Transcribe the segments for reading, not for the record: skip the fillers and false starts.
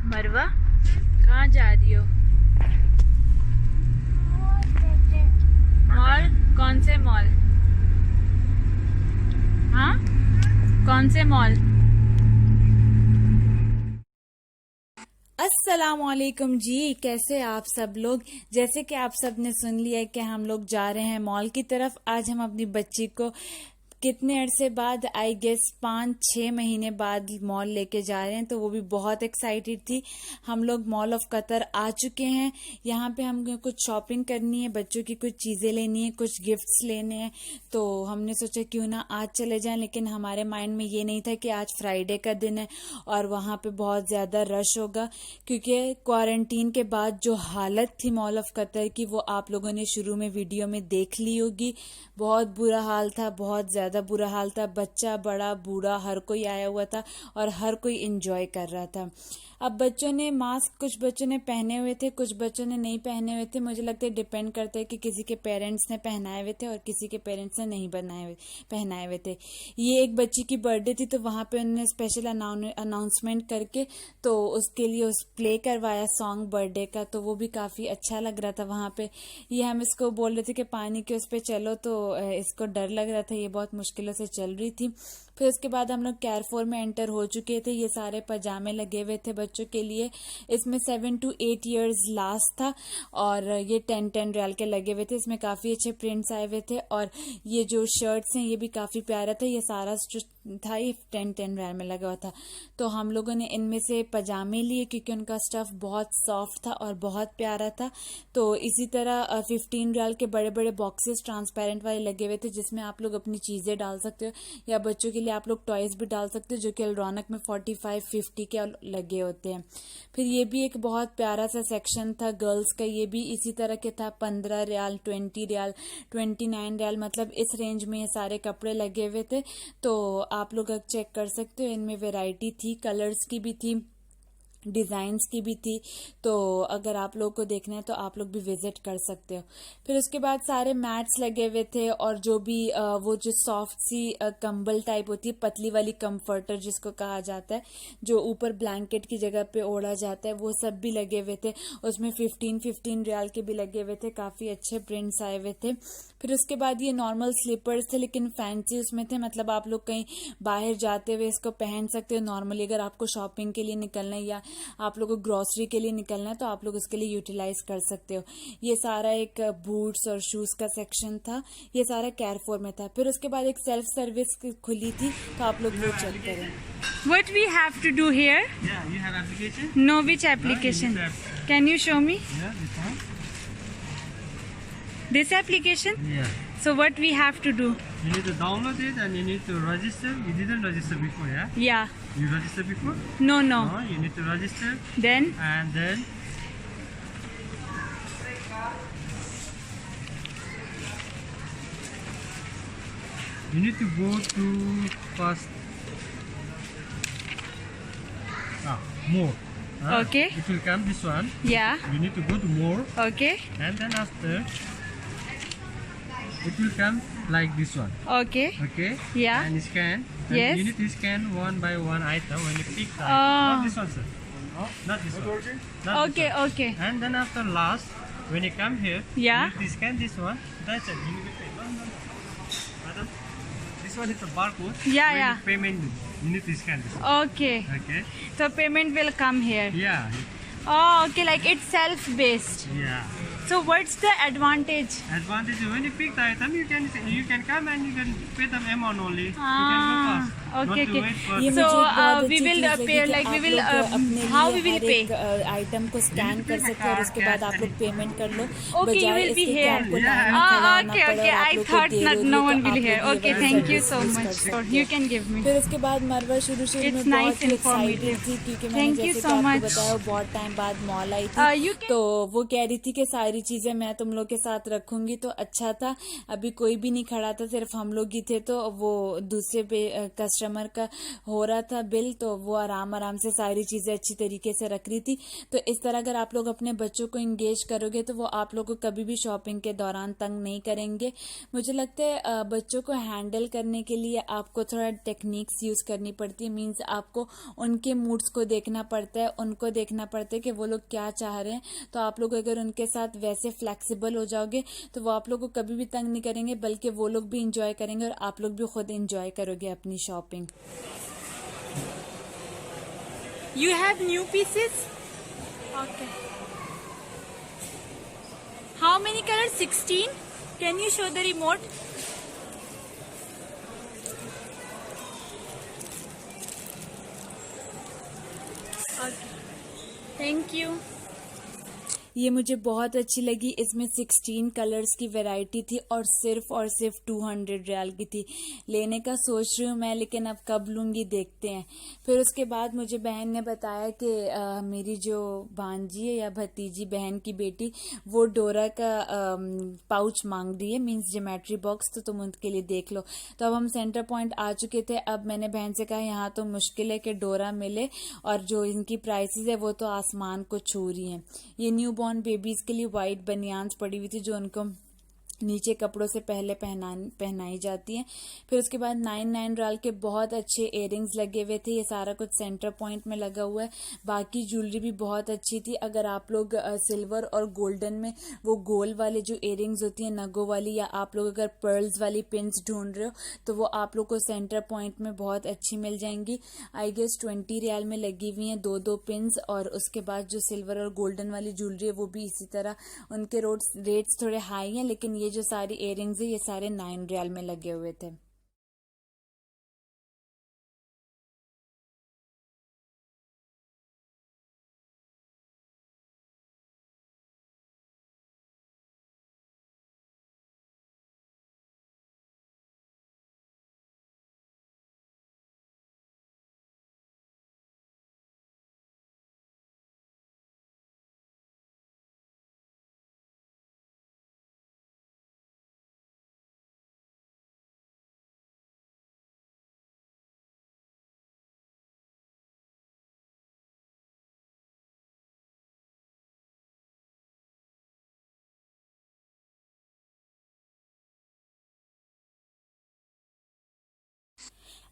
मरवा कहाँ जा रही हो? मॉल? कौन से मॉल? हाँ, कौन से मॉल? अस्सलामुअलैकुम जी, कैसे आप सब लोग। जैसे कि आप सब ने सुन लिया कि हम लोग जा रहे हैं मॉल की तरफ। आज हम अपनी बच्ची को कितने अरसे बाद, आई गेस 5-6 महीने बाद मॉल लेके जा रहे हैं, तो वो भी बहुत एक्साइटेड थी। हम लोग मॉल ऑफ कतर आ चुके हैं। यहाँ पे हमें कुछ शॉपिंग करनी है, बच्चों की कुछ चीज़ें लेनी है, कुछ गिफ्ट्स लेने हैं, तो हमने सोचा क्यों ना आज चले जाएं। लेकिन हमारे माइंड में ये नहीं था कि आज फ्राइडे का दिन है और वहाँ पे बहुत ज़्यादा रश होगा, क्योंकि क्वारंटीन के बाद जो हालत थी मॉल ऑफ कतर की, वो आप लोगों ने शुरू में वीडियो में देख ली होगी। बहुत बुरा हाल था, बहुत ज़्यादा बुरा हाल था। बच्चा, बड़ा, बूढ़ा, हर कोई आया हुआ था और हर कोई एंजॉय कर रहा था। अब बच्चों ने मास्क, कुछ बच्चों ने पहने हुए थे, कुछ बच्चों ने नहीं पहने हुए थे। मुझे लगता है डिपेंड करता है कि किसी के पेरेंट्स ने पहनाए हुए थे और किसी के पेरेंट्स ने नहीं पहनाए हुए थे। ये एक बच्ची की बर्थडे थी, तो वहाँ पे उन्होंने स्पेशल अनाउंसमेंट करके तो उसके लिए उस प्ले करवाया सॉन्ग बर्थडे का, तो वो भी काफ़ी अच्छा लग रहा था वहाँ पे। ये हम इसको बोल रहे थे कि पानी के उस पर चलो, तो इसको डर लग रहा था, ये बहुत मुश्किलों से चल रही थी। फिर उसके बाद हम लोग कैरफोर में एंटर हो चुके थे। ये सारे पजामे लगे हुए थे बच्चों के लिए। इसमें 7 to 8 years लास्ट था और ये 10 रियाल के लगे हुए थे। इसमें काफ़ी अच्छे प्रिंट्स आए हुए थे और ये जो शर्ट्स हैं ये भी काफ़ी प्यारा था। ये सारा जो था ये 10 रियाल में लगा हुआ था। तो हम लोगों ने इनमें से पजामे लिए क्योंकि उनका स्टफ बहुत सॉफ्ट था और बहुत प्यारा था। तो इसी तरह 15 रियाल के बड़े बड़े बॉक्सेस ट्रांसपेरेंट वाले लगे हुए थे, जिसमें आप लोग अपनी चीज़ें डाल सकते हो या बच्चों के लिए आप लोग टॉयज भी डाल सकते हो, जो कि अलरौनक में 45-50 के लगे होते हैं। फिर ये भी एक बहुत प्यारा सा सेक्शन था गर्ल्स का। ये भी इसी तरह के था, 15 रियाल, 20 रियाल, 29 रियाल, मतलब इस रेंज में ये सारे कपड़े लगे हुए थे। तो आप लोग चेक कर सकते हो, इनमें वैरायटी थी, कलर्स की भी थी, डिज़ाइंस की भी थी। तो अगर आप लोग को देखना है तो आप लोग भी विजिट कर सकते हो। फिर उसके बाद सारे मैट्स लगे हुए थे और जो भी वो जो सॉफ्ट सी कंबल टाइप होती है, पतली वाली कंफर्टर जिसको कहा जाता है, जो ऊपर ब्लैंकेट की जगह पे ओढ़ा जाता है, वो सब भी लगे हुए थे। उसमें 15 रियाल के भी लगे हुए थे, काफ़ी अच्छे प्रिंट्स आए हुए थे। फिर उसके बाद ये नॉर्मल स्लीपर्स थे लेकिन फैंसी उसमें थे, मतलब आप लोग कहीं बाहर जाते हुए इसको पहन सकते हो नॉर्मली। अगर आपको शॉपिंग के लिए निकलना है या आप लोगों को ग्रोसरी के लिए निकलना है तो आप लोग उसके लिए यूटिलाइज कर सकते हो। ये सारा एक बूट्स और शूज का सेक्शन था, ये सारा कैरफोर में था। फिर उसके बाद एक सेल्फ सर्विस खुली थी, तो आप लोग वो चेक करें। What we have to do here? Yeah, you have application? No, which application? Can you show me? Yeah, this one. This application? Yeah. So what we have to do? You need to download it and you need to register. You didn't register before, yeah? Yeah. You registered before? No, no. No, you need to register Then? and then you need to go to first more. Okay. It will come this one. Yeah. You need to go to more Okay. and then after it will come like this one. Okay. Okay? Yeah. And scan. And Yes. you need to scan one by one item when you pick the Oh. item. Not this one, sir. No, not this one. Not Okay. this one. Okay. And then after last, when you come here, Yeah. you need to scan this one. That's it. You need to pay. No, no, no. Madam, this one is the barcode. Yeah, when yeah. you payment, you need to scan this one. Okay. Okay? So payment will come here. Yeah. Oh, okay. Like it's self-based. Yeah. So what's the advantage? Advantage is when you pick the item, you can come and you can pay the amount only. You can go Ah, fast. okay, Not to okay. wait for ये the- So, मुझे बहुत we अच्छी will चीज़ लगी pay, कि like we आप will, लोग अपने how लिए we will हर pay? एक आइटम को स्कैन कर सकते हो और उसके बाद आप लोग पेमेंट कर लो। Okay, you बजाय will be इसके कि here. आपको Yeah. लाइन में खड़ा होना Okay, पड़े okay. और आप I लोग को thought देर not हो रही no है, one तो will आप here. लोग ये Okay, वाला thank you service so use कर much. सकते You हो। can give me. फिर उसके बाद मरवा शुरू It's में nice बहुत ही informative. एक्साइटेड थी क्योंकि मैंने Thank you जैसे so कि आपको much. बताया वो बहुत टाइम बाद मॉल आई You थी, can- तो वो कह रही थी कि सारी चीज़ें मैं तुम लोग के साथ रखूंगी, तो अच्छा था। अभी कोई भी नहीं खड़ा था, सिर्फ हम लोग ही थे, तो वो दूसरे कस्टमर का हो रहा था बिल, तो वो आराम आराम से सारी चीज़ें अच्छी तरीके से रख रही थी। तो इस तरह अगर आप लोग अपने बच्चों को इंगेज करोगे तो वो आप लोग को कभी भी शॉपिंग के दौरान तंग नहीं करेंगे। मुझे लगता है बच्चों को हैंडल करने के लिए आपको थोड़ा टेक्निक्स यूज़ करनी पड़ती है। मीन्स आपको उनके मूड्स को देखना पड़ता है, उनको देखना पड़ता है कि वो लोग क्या चाह रहे हैं। तो आप लोग अगर उनके साथ वैसे फ्लेक्सिबल हो जाओगे तो वो आप लोग को कभी भी तंग नहीं करेंगे, बल्कि वो लोग भी इंजॉय करेंगे और आप लोग भी खुद इंजॉय करोगे अपनी shopping. You have new pieces? Okay. How many colors? 16. Can you show the remote? Okay. Thank you. ये मुझे बहुत अच्छी लगी। इसमें 16 कलर्स की वैरायटी थी और सिर्फ 200 रियाल की थी। लेने का सोच रही हूँ मैं, लेकिन अब कब लूँगी देखते हैं। फिर उसके बाद मुझे बहन ने बताया कि मेरी जो भांजी है या भतीजी, बहन की बेटी, वो डोरा का पाउच मांग रही है, मीन्स ज्योमेट्री बॉक्स, तो तुम उनके लिए देख लो। तो अब हम सेंटर पॉइंट आ चुके थे। अब मैंने बहन से कहा यहाँ तो मुश्किल है कि डोरा मिले, और जो इनकी प्राइसेस है वो तो आसमान को छू रही हैं। ये न्यू बॉर्न बेबीज के लिए वाइट बनियान्स पड़ी हुई थी जो उनको नीचे कपड़ों से पहले पहनाई जाती हैं। फिर उसके बाद 9 रियाल के बहुत अच्छे इयररिंग्स लगे हुए थे। ये सारा कुछ सेंटर पॉइंट में लगा हुआ है। बाकी ज्वेलरी भी बहुत अच्छी थी। अगर आप लोग सिल्वर और गोल्डन में वो गोल वाले जो इयररिंग्स होती हैं नगों वाली, या आप लोग अगर पर्ल्स वाली पिन्स ढूंढ रहे हो तो वो आप लोग को सेंटर पॉइंट में बहुत अच्छी मिल जाएंगी। आई गेस 20 रियाल में लगी हुई हैं 2 पिन्स। और उसके बाद जो सिल्वर और गोल्डन वाली ज्वेलरी है वो भी इसी तरह, उनके रेट्स थोड़े हाई हैं, लेकिन ये जो सारी इयररिंग्स है ये सारे 9 रियाल में लगे हुए थे।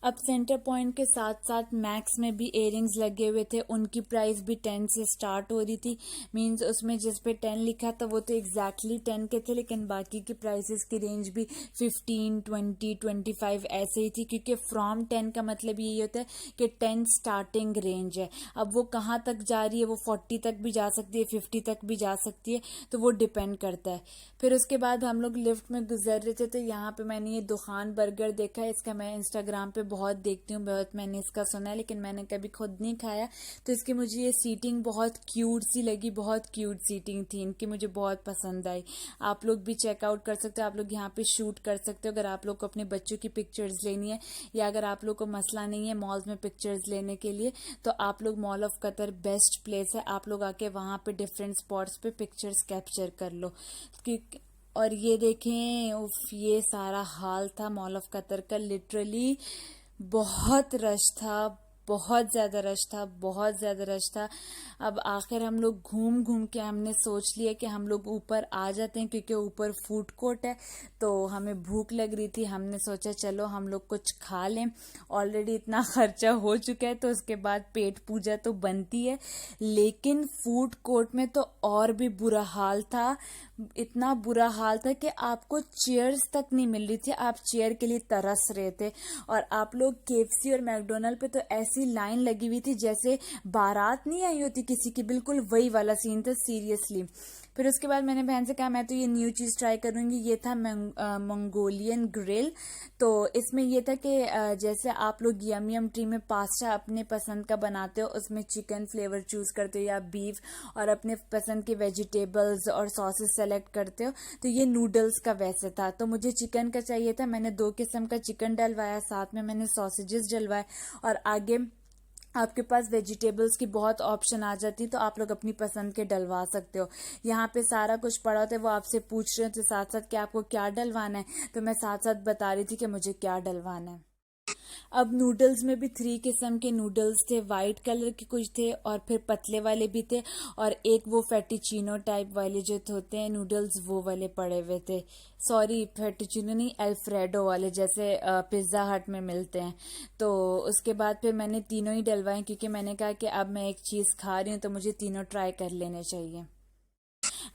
अब सेंटर पॉइंट के साथ साथ मैक्स में भी इयररिंग्स लगे हुए थे। उनकी प्राइस भी 10 से स्टार्ट हो रही थी। मींस उसमें जिस पे 10 लिखा था वो तो एग्जैक्टली 10 के थे, लेकिन बाकी की प्राइसेस की रेंज भी 15, 20, 25 ऐसे ही थी, क्योंकि फ्रॉम 10 का मतलब यही होता है कि 10 स्टार्टिंग रेंज है। अब वो कहाँ तक जा रही है, वो 40 तक भी जा सकती है, 50 तक भी जा सकती है, तो वो डिपेंड करता है। फिर उसके बाद हम लोग लिफ्ट में गुजर रहे थे तो यहाँ पे मैंने ये दुकान बर्गर देखा। इसका मैं इंस्टाग्राम पे बहुत देखती हूँ, बहुत मैंने इसका सुना है, लेकिन मैंने कभी खुद नहीं खाया। तो इसकी मुझे ये सीटिंग बहुत क्यूट सी लगी, बहुत क्यूट सीटिंग थी इनकी, मुझे बहुत पसंद आई। आप लोग भी चेकआउट कर सकते हो, आप लोग यहाँ पे शूट कर सकते हो अगर आप लोग को अपने बच्चों की पिक्चर्स लेनी है, या अगर आप लोग को मसला नहीं है मॉल्स में पिक्चर्स लेने के लिए, तो आप लोग mall of Qatar best place है। आप लोग आके वहाँ पे डिफरेंट स्पॉट्स पे पिक्चर्स कैप्चर कर लो। और ये देखें, उफ, ये सारा हाल था मॉल ऑफ कतर का। लिटरली बहुत रश था, बहुत ज़्यादा रश था, बहुत ज़्यादा रश था। अब आखिर हम लोग घूम घूम के हमने सोच लिया कि हम लोग ऊपर आ जाते हैं, क्योंकि ऊपर फूड कोर्ट है। तो हमें भूख लग रही थी, हमने सोचा चलो हम लोग कुछ खा लें। ऑलरेडी इतना खर्चा हो चुका है तो उसके बाद पेट पूजा तो बनती है, लेकिन फूड कोर्ट में तो और भी बुरा हाल था। इतना बुरा हाल था कि आपको चेयर्स तक नहीं मिल रही थी, आप चेयर के लिए तरस रहे थे। और आप लोग केएफसी और मैकडोनल्ड पे तो ऐसी लाइन लगी हुई थी जैसे बारात नहीं आई होती किसी की, बिल्कुल वही वाला सीन था, सीरियसली। फिर उसके बाद मैंने बहन से कहा मैं तो ये न्यू चीज़ ट्राई करूंगी। ये था मंगोलियन ग्रिल। तो इसमें ये था कि जैसे आप लोग यम यम ट्री में पास्ता अपने पसंद का बनाते हो, उसमें चिकन फ्लेवर चूज करते हो या बीफ, और अपने पसंद के वेजिटेबल्स और सॉसेस सेलेक्ट करते हो। तो ये नूडल्स का वैसे था, तो मुझे चिकन का चाहिए था। मैंने 2 किस्म का चिकन डलवाया, साथ में मैंने सॉसेजेस डलवाए, और आगे आपके पास वेजिटेबल्स की बहुत ऑप्शन आ जाती है, तो आप लोग अपनी पसंद के डलवा सकते हो। यहाँ पे सारा कुछ पड़ा होता है, वो आपसे पूछ रहे थे साथ साथ कि आपको क्या डलवाना है, तो मैं साथ साथ बता रही थी कि मुझे क्या डलवाना है। अब नूडल्स में भी 3 किस्म के नूडल्स थे, वाइट कलर के कुछ थे और फिर पतले वाले भी थे, और एक वो फेटिचिनो टाइप वाले जो होते हैं नूडल्स वो वाले पड़े हुए थे। सॉरी, फेटिचिनो नहीं, अल्फ्रेडो वाले जैसे पिज़्ज़ा हट में मिलते हैं। तो उसके बाद फिर मैंने तीनों ही डलवाए, क्योंकि मैंने कहा कि अब मैं एक चीज़ खा रही हूँ तो मुझे तीनों ट्राई कर लेने चाहिए।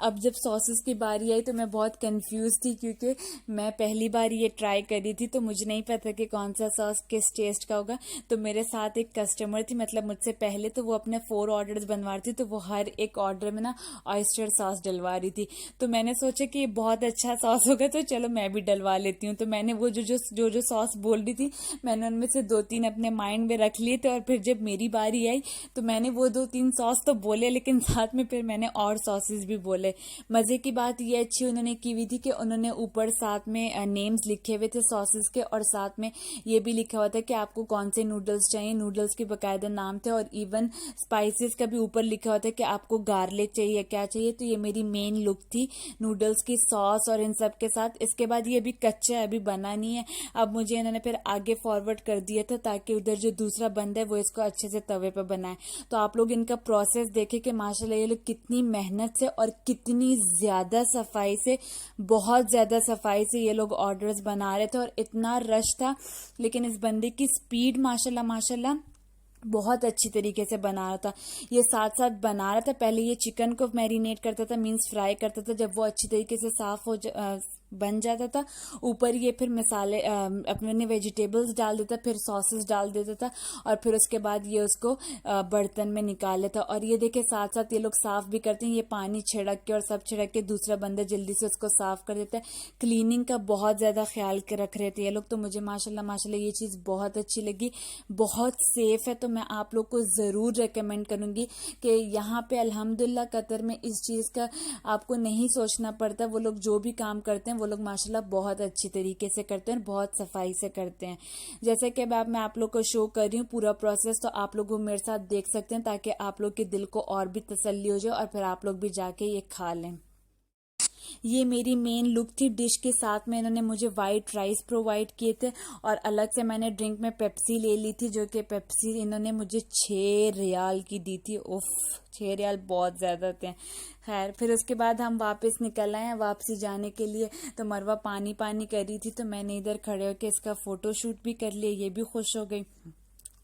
अब जब सॉसेस की बारी आई तो मैं बहुत कंफ्यूज थी, क्योंकि मैं पहली बार ये ट्राई करी थी, तो मुझे नहीं पता कि कौन सा सॉस किस टेस्ट का होगा। तो मेरे साथ एक कस्टमर थी, मतलब मुझसे पहले, तो वो अपने 4 ऑर्डर्स बनवा रही थी, तो वो हर एक ऑर्डर में ना ऑयस्टर सॉस डलवा रही थी। तो मैंने सोचा कि ये बहुत अच्छा सॉस होगा, तो चलो मैं भी डलवा लेती हूँ। तो मैंने वो जो सॉस बोल रही थी, मैंने उनमें से 2-3 अपने माइंड में रख लिए थे, और फिर जब मेरी बारी आई तो मैंने वो 2-3 सॉस तो बोले, लेकिन साथ में फिर मैंने और सॉसेस भी बोले। मजे की बात ये अच्छी उन्होंने की हुई थी कि उन्होंने ऊपर साथ में नेम्स लिखे हुए थे सॉसेस के, और साथ में ये भी लिखा हुआ था कि आपको कौन से नूडल्स चाहिए, नूडल्स के बकायदा नाम थे, और इवन स्पाइसेस का भी ऊपर लिखा हुआ था कि आपको गार्लिक चाहिए, क्या चाहिए। तो ये मेरी मेन लुक थी नूडल्स की, सॉस और इन सब के साथ। इसके बाद ये अभी कच्चा है, अभी बना नहीं है। अब मुझे इन्होंने फिर आगे फॉरवर्ड कर दिया था ताकि उधर जो दूसरा बंदा है वो इसको अच्छे से तवे पर बनाए। तो आप लोग इनका प्रोसेस देखें कि माशाल्लाह ये लोग कितनी मेहनत से और कितनी ज्यादा सफाई से, बहुत ज्यादा सफाई से ये लोग ऑर्डर्स बना रहे थे, और इतना रश था। लेकिन इस बंदे की स्पीड माशाल्लाह माशाल्लाह बहुत अच्छी तरीके से बना रहा था। ये साथ साथ बना रहा था, पहले ये चिकन को मैरिनेट करता था, मीन्स फ्राई करता था। जब वो अच्छी तरीके से साफ बन जाता था, ऊपर ये फिर मसाले अपने वेजिटेबल्स डाल देता, फिर सॉसेस डाल देता था, और फिर उसके बाद ये उसको बर्तन में निकाल लेता। और ये देखे साथ साथ ये लोग साफ भी करते हैं, ये पानी छिड़क के और सब छिड़क के दूसरा बंदा जल्दी से उसको साफ कर देता है। क्लीनिंग का बहुत ज्यादा ख्याल के रख रहे थे ये लोग। तो मुझे माशाल्लाह माशाल्लाह ये चीज बहुत अच्छी लगी, बहुत सेफ है। तो मैं आप लोग को जरूर रेकमेंड करूंगी कि यहाँ पे अल्हम्दुलिल्लाह कतर में इस चीज का आपको नहीं सोचना पड़ता। वो लोग जो भी काम करते हैं वो लोग माशाल्लाह बहुत अच्छी तरीके से करते हैं, बहुत सफाई से करते हैं। जैसे कि अब मैं आप लोग को शो कर रही हूँ पूरा प्रोसेस, तो आप लोग वो मेरे साथ देख सकते हैं, ताकि आप लोग के दिल को और भी तसल्ली हो जाए और फिर आप लोग भी जाके ये खा लें। ये मेरी मेन लुक थी। डिश के साथ में इन्होंने मुझे वाइट राइस प्रोवाइड किए थे, और अलग से मैंने ड्रिंक में पेप्सी ले ली थी, जो कि पेप्सी इन्होंने मुझे 6 रियाल की दी थी। उफ, 6 रियाल बहुत ज्यादा थे। खैर, फिर उसके बाद हम वापस निकल आए हैं वापसी जाने के लिए। तो मरवा पानी पानी कर रही थी, तो मैंने इधर खड़े होकर इसका फोटो शूट भी कर लिया, ये भी खुश हो गई।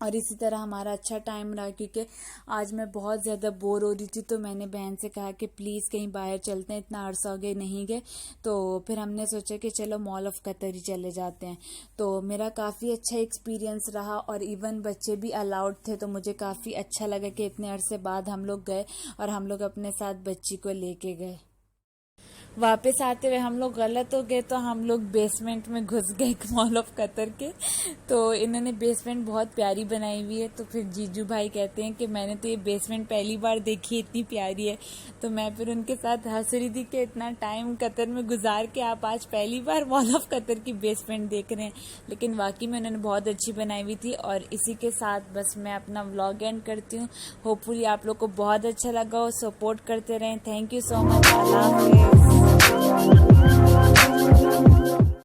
और इसी तरह हमारा अच्छा टाइम रहा, क्योंकि आज मैं बहुत ज़्यादा बोर हो रही थी। तो मैंने बहन से कहा कि प्लीज़ कहीं बाहर चलते हैं, इतना अरसा हो गया नहीं गए। तो फिर हमने सोचा कि चलो मॉल ऑफ कतर ही चले जाते हैं। तो मेरा काफ़ी अच्छा एक्सपीरियंस रहा, और इवन बच्चे भी अलाउड थे, तो मुझे काफ़ी अच्छा लगा कि इतने अरसे बाद हम लोग गए, और हम लोग अपने साथ बच्ची को लेके गए। वापस आते हुए हम लोग गलत हो गए, तो हम लोग बेसमेंट में घुस गए मॉल ऑफ कतर के। तो इन्होंने बेसमेंट बहुत प्यारी बनाई हुई है। तो फिर जीजू भाई कहते हैं कि मैंने तो ये बेसमेंट पहली बार देखी, इतनी प्यारी है। तो मैं फिर उनके साथ हंस रही थी कि इतना टाइम कतर में गुजार के आप आज पहली बार मॉल ऑफ कतर की बेसमेंट देख रहे हैं। लेकिन वाकई में उन्होंने बहुत अच्छी बनाई हुई थी। और इसी के साथ बस मैं अपना व्लॉग एंड करती हूँ। होपफुली आप लोग को बहुत अच्छा लगा हो, सपोर्ट करते रहें। Thank you so much. अल्लाह हाफिज़।